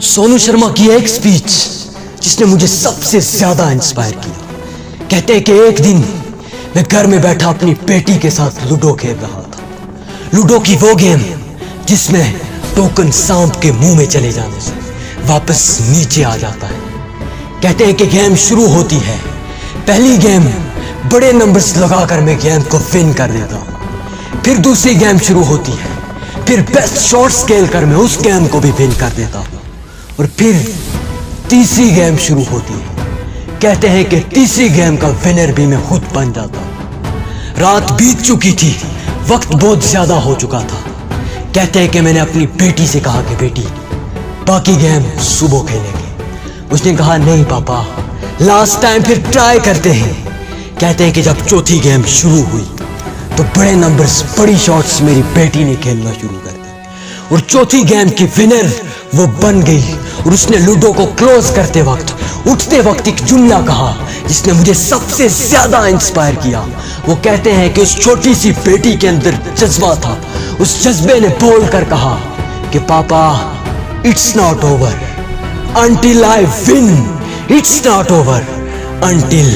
सोनू शर्मा की एक स्पीच जिसने मुझे सबसे ज्यादा इंस्पायर किया। कहते हैं कि एक दिन मैं घर में बैठा अपनी बेटी के साथ लूडो खेल रहा था। लूडो की वो गेम जिसमें टोकन सांप के मुंह में चले जाने से वापस नीचे आ जाता है। कहते हैं कि गेम शुरू होती है, पहली गेम बड़े नंबर्स लगाकर मैं गेम को विन कर देता हूं। फिर दूसरी गेम शुरू होती है, फिर बेस्ट शॉट्स खेल कर मैं उस गेम को भी विन कर देता हूं। और फिर तीसरी गेम शुरू होती है। कहते हैं कि तीसरी गेम का विनर भी मैं खुद बन जाता हूं। रात बीत चुकी थी, वक्त बहुत ज्यादा हो चुका था। कहते हैं कि मैंने अपनी बेटी से कहा कि बेटी बाकी गेम सुबह खेलेंगे। उसने कहा नहीं पापा, लास्ट टाइम फिर ट्राई करते हैं। कहते हैं कि जब चौथी गेम शुरू हुई तो बड़े नंबर्स, बड़ी शॉट्स मेरी बेटी ने खेलना शुरू कर दिए और चौथी गेम की विनर वो बन गई। और उसने लूडो को क्लोज करते वक्त, उठते वक्त एक जुमला कहा जिसने मुझे सबसे ज्यादा इंस्पायर किया। वो कहते हैं कि उस छोटी सी बेटी के अंदर जज्बा था। उस जज्बे ने बोल कर कहा कि पापा it's not over until I win, it's not over until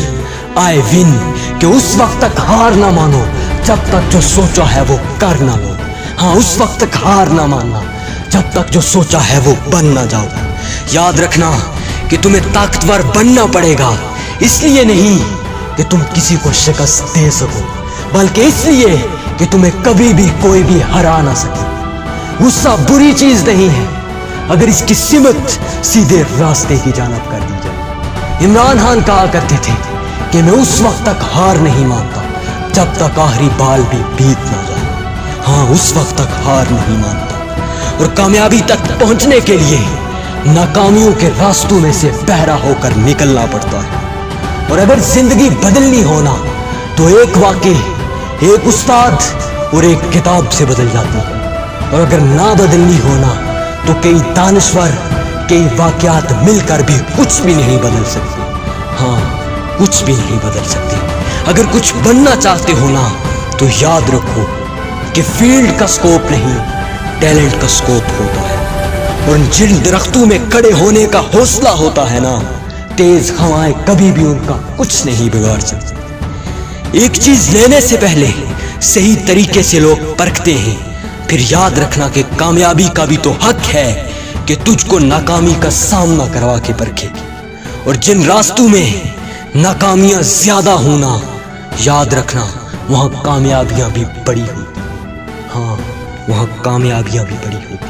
I win। कि उस वक्त तक हार ना मानो जब तक जो सोचा है वो कर ना लो। हाँ, उस वक्त तक हार ना मानना जब तक जो सोचा है वो बन ना जाओ। याद रखना कि तुम्हें ताकतवर बनना पड़ेगा, इसलिए नहीं कि तुम किसी को शिकस्त दे सको, बल्कि इसलिए कि तुम्हें कभी भी कोई भी हरा ना सके। गुस्सा बुरी चीज नहीं है अगर इसकी सिमत सीधे रास्ते की जानब कर दी जाए। इमरान खान कहा करते थे कि मैं उस वक्त तक हार नहीं मानता जब तक आखिरी बाल भी बीत ना जाए। हाँ, उस वक्त तक हार नहीं मानता। और कामयाबी तक पहुंचने के लिए नाकामियों के रास्तों में से बहरा होकर निकलना पड़ता है। और अगर जिंदगी बदलनी हो ना तो एक वाक़े, एक उस्ताद और एक किताब से बदल जाती है। और अगर ना बदलनी हो ना तो कई दानश्वर, कई वाक़यात मिलकर भी कुछ भी नहीं बदल सकते। हाँ, कुछ भी नहीं बदल सकते। अगर कुछ बनना चाहते हो ना तो याद रखो कि फील्ड का स्कोप नहीं, टैलेंट का स्कोप होता है। और जिन दरख्तों में खड़े होने का हौसला होता है ना, तेज हवाएं कभी भी उनका कुछ नहीं बिगाड़ सकती। एक चीज लेने से पहले सही तरीके से लोग परखते हैं। फिर याद रखना कि कामयाबी का भी तो हक है कि तुझको नाकामी का सामना करवा के परखे। और जिन रास्तों में नाकामियां ज्यादा होना, याद रखना वहां कामयाबियां भी बड़ी होती। हाँ, वहां कामयाबियां भी बड़ी होती।